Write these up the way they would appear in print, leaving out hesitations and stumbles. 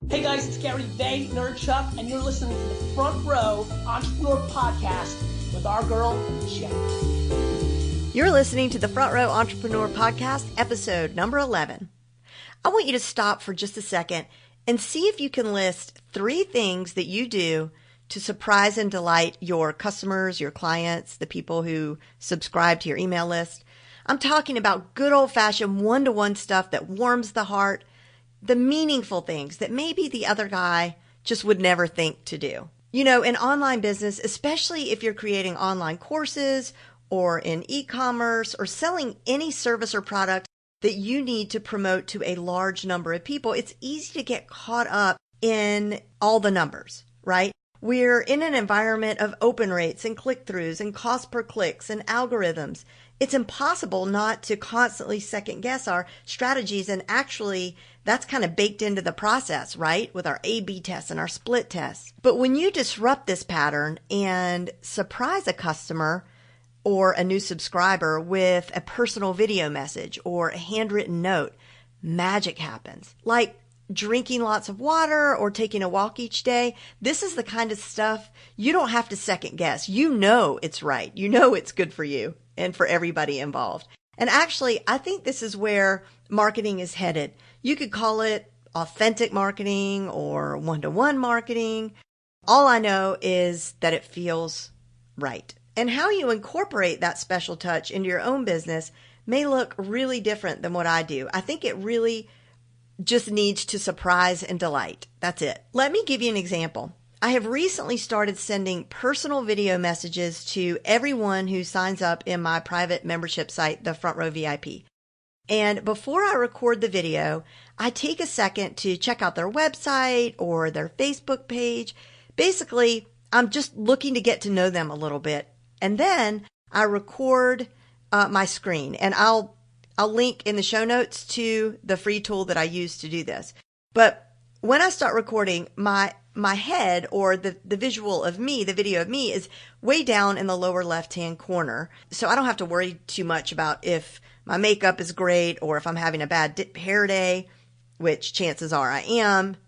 Hey guys, it's Gary Vay, Nerd Chuck, and you're listening to the Front Row Entrepreneur Podcast with our girl, Jen. You're listening to the Front Row Entrepreneur Podcast, episode number 11. I want you to stop for just a second and see if you can list 3 things that you do to surprise and delight your customers, your clients, the people who subscribe to your email list. I'm talking about good old-fashioned one-to-one stuff that warms the heart, the meaningful things that maybe the other guy just would never think to do. You know, in online business, especially if you're creating online courses or in e-commerce or selling any service or product that you need to promote to a large number of people, it's easy to get caught up in all the numbers, right? We're in an environment of open rates and click-throughs and cost per clicks and algorithms. It's impossible not to constantly second guess our strategies, and actually that's kind of baked into the process, right? With our A/B tests and our split tests. But when you disrupt this pattern and surprise a customer or a new subscriber with a personal video message or a handwritten note, magic happens. Like drinking lots of water or taking a walk each day. This is the kind of stuff you don't have to second guess. You know it's right. You know it's good for you and for everybody involved. And actually, I think this is where marketing is headed. You could call it authentic marketing or one-to-one marketing. All I know is that it feels right. And how you incorporate that special touch into your own business may look really different than what I do. I think it really just needs to surprise and delight. That's it. Let me give you an example. I have recently started sending personal video messages to everyone who signs up in my private membership site, the Front Row VIP. And before I record the video, I take a second to check out their website or their Facebook page. Basically, I'm just looking to get to know them a little bit. And then I record my screen, and I'll link in the show notes to the free tool that I use to do this. But when I start recording, my head or the visual of me, the video of me, is way down in the lower left-hand corner. So I don't have to worry too much about if my makeup is great or if I'm having a bad hair day, which chances are I am.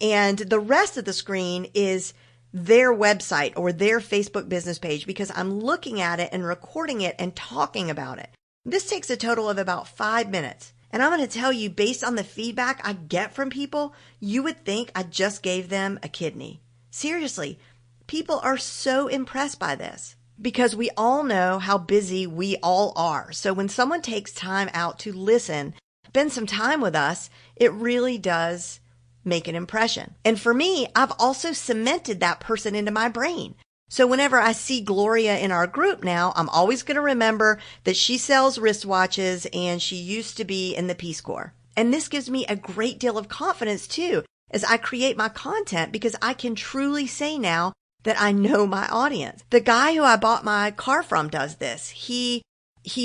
And the rest of the screen is their website or their Facebook business page because I'm looking at it and recording it and talking about it. This takes a total of about 5 minutes. And I'm going to tell you, based on the feedback I get from people, you would think I just gave them a kidney. Seriously, people are so impressed by this because we all know how busy we all are. So when someone takes time out to listen, spend some time with us, it really does make an impression. And for me, I've also cemented that person into my brain. So whenever I see Gloria in our group now, I'm always going to remember that she sells wristwatches and she used to be in the Peace Corps. And this gives me a great deal of confidence too as I create my content because I can truly say now that I know my audience. The guy who I bought my car from does this. He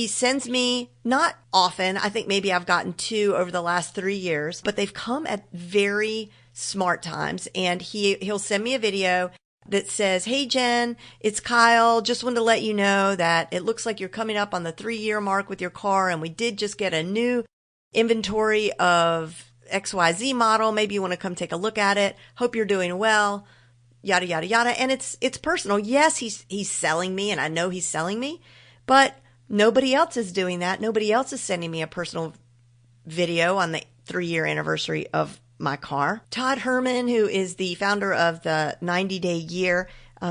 sends me, not often, I think maybe I've gotten 2 over the last 3 years, but they've come at very smart times. And he'll send me a video that says, "Hey Jen, it's Kyle. Just wanted to let you know that it looks like you're coming up on the 3-year mark with your car, and we did just get a new inventory of XYZ model. Maybe you want to come take a look at it. Hope you're doing well." Yada yada yada. And it's personal. Yes, he's selling me, and I know he's selling me, but nobody else is doing that. Nobody else is sending me a personal video on the 3-year anniversary of my car. Todd Herman, who is the founder of the 90-Day Year,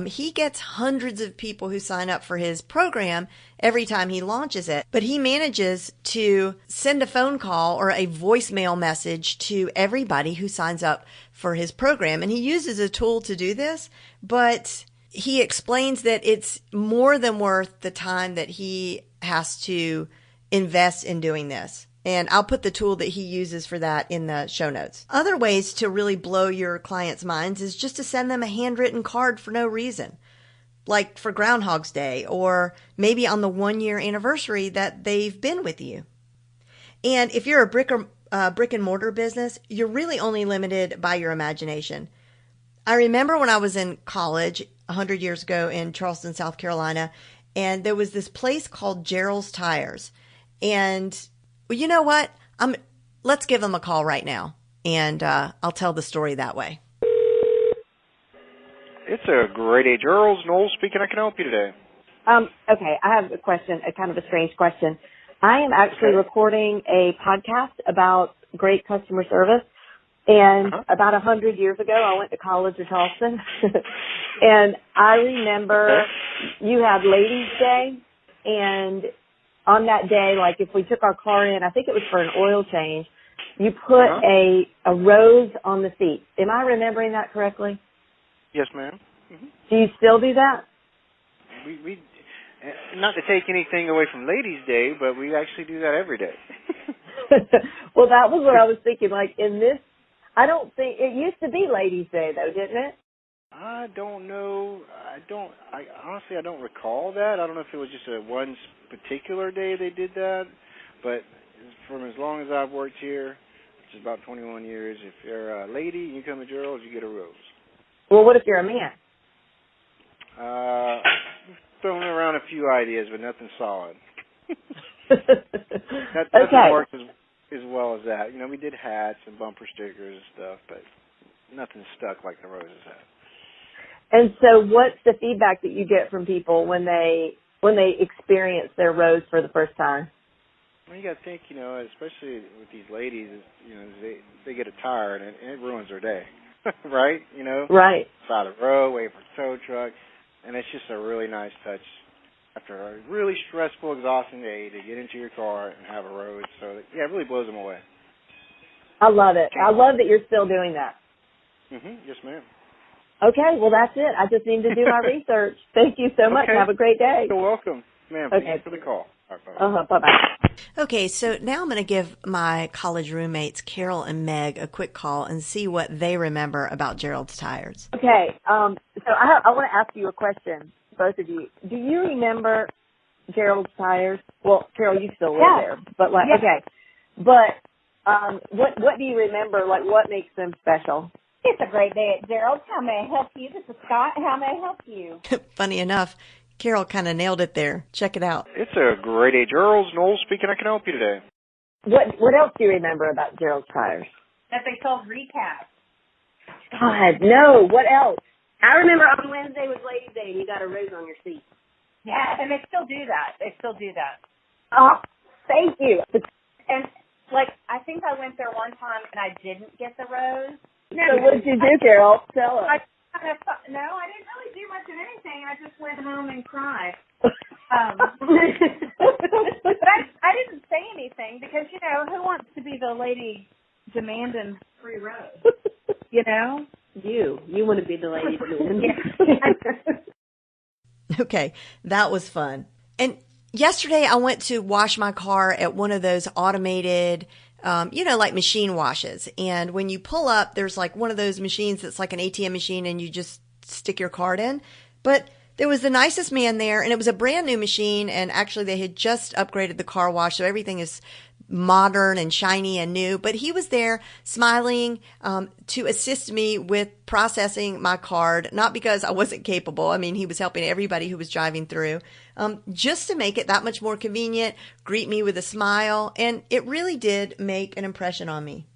he gets hundreds of people who sign up for his program every time he launches it. But he manages to send a phone call or a voicemail message to everybody who signs up for his program. And he uses a tool to do this, but he explains that it's more than worth the time that he has to invest in doing this. And I'll put the tool that he uses for that in the show notes. Other ways to really blow your clients' minds is just to send them a handwritten card for no reason, like for Groundhog's Day or maybe on the 1-year anniversary that they've been with you. And if you're a brick and mortar business, you're really only limited by your imagination. I remember when I was in college 100 years ago in Charleston, South Carolina, and there was this place called Geralds Tires. And well, you know what? Let's give them a call right now. and I'll tell the story that way. It's a great age. Earls Knoll speaking. I can help you today. Okay, I have a question, a kind of a strange question. I am actually recording a podcast about great customer service. And about 100 years ago, I went to college in Charleston. And I remember you had Ladies' Day. And on that day, like if we took our car in, I think it was for an oil change, you put a rose on the seat. Am I remembering that correctly? Yes, ma'am. Mm-hmm. Do you still do that? We not to take anything away from Ladies' Day, but we actually do that every day. Well, that was what I was thinking. Like in this, I don't think it used to be Ladies' Day though, didn't it? I don't know. I honestly don't recall that. I don't know if it was just a one particular day they did that, but from as long as I've worked here, which is about 21 years, if you're a lady and you come to Geralds, you get a rose. Well, what if you're a man? Throwing around a few ideas, but nothing solid. That doesn't work as well as that. You know, we did hats and bumper stickers and stuff, but nothing stuck like the roses have. And so what's the feedback that you get from people when they experience their rose for the first time? Well, you got to think, you know, especially with these ladies, you know, they get a tire and it ruins their day, right? You know? Right. Side of the road, wait for a tow truck, and it's just a really nice touch after a really stressful, exhausting day to get into your car and have a rose. So, yeah, it really blows them away. I love it. I love that you're still doing that. Yes, ma'am. Okay, well, that's it. I just need to do my research. Thank you so much. Have a great day. You're welcome. Ma'am, thanks for the call. All right, bye-bye. Bye-bye. Okay, so now I'm going to give my college roommates, Carol and Meg, a quick call and see what they remember about Geralds Tires. Okay, so I want to ask you a question, both of you. Do you remember Geralds Tires? Well, Carol, you still live there. But okay. But what do you remember? Like, what makes them special? It's a great day at Geralds. How may I help you? This is Scott. How may I help you? Funny enough, Carol kind of nailed it there. Check it out. It's a great age. Earls Knoll speaking. I can help you today. What else do you remember about Geralds Tires? That they sold recaps. God, no. What else? I remember on Wednesday was Ladies' Day and you got a rose on your seat. Yeah, and they still do that. Oh, thank you. And, like, I think I went there one time and I didn't get the rose. No, so what did you do, Carol? Tell us. I didn't really do much of anything. I just went home and cried. But I didn't say anything because, you know, who wants to be the lady demanding free rose? You know? You want to be the lady demanding. Okay, that was fun. And yesterday I went to wash my car at one of those automated like machine washes. And when you pull up, there's like one of those machines that's like an ATM machine and you just stick your card in. But there was the nicest man there and it was a brand new machine. And actually they had just upgraded the car wash. So everything is modern and shiny and new. But he was there smiling to assist me with processing my card, not because I wasn't capable. I mean, he was helping everybody who was driving through, just to make it that much more convenient, greet me with a smile. And it really did make an impression on me.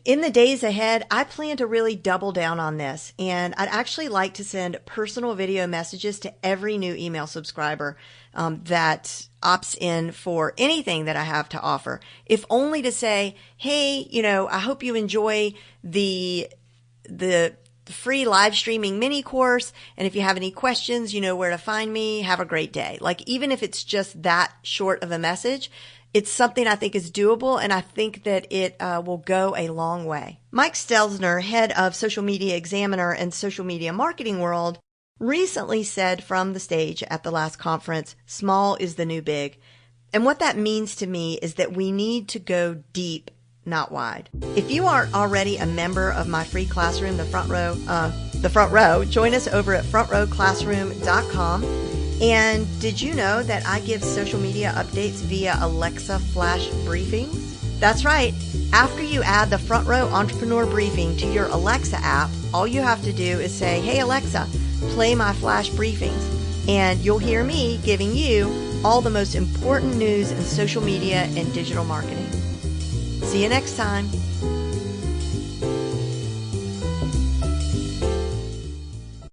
In the days ahead, I plan to really double down on this, and I'd actually like to send personal video messages to every new email subscriber that opts in for anything that I have to offer, if only to say, hey, I hope you enjoy the free live streaming mini course, and if you have any questions, you know where to find me. Have a great day. Like, even if it's just that short of a message, it's something I think is doable, and I think that it will go a long way. Mike Stelzner, head of Social Media Examiner and Social Media Marketing World, recently said from the stage at the last conference, small is the new big. And what that means to me is that we need to go deep, not wide. If you aren't already a member of my free classroom, The Front Row, join us over at frontrowclassroom.com. And did you know that I give social media updates via Alexa flash briefings? That's right. After you add the Front Row Entrepreneur Briefing to your Alexa app, all you have to do is say, hey Alexa, play my flash briefings. And you'll hear me giving you all the most important news in social media and digital marketing. See you next time.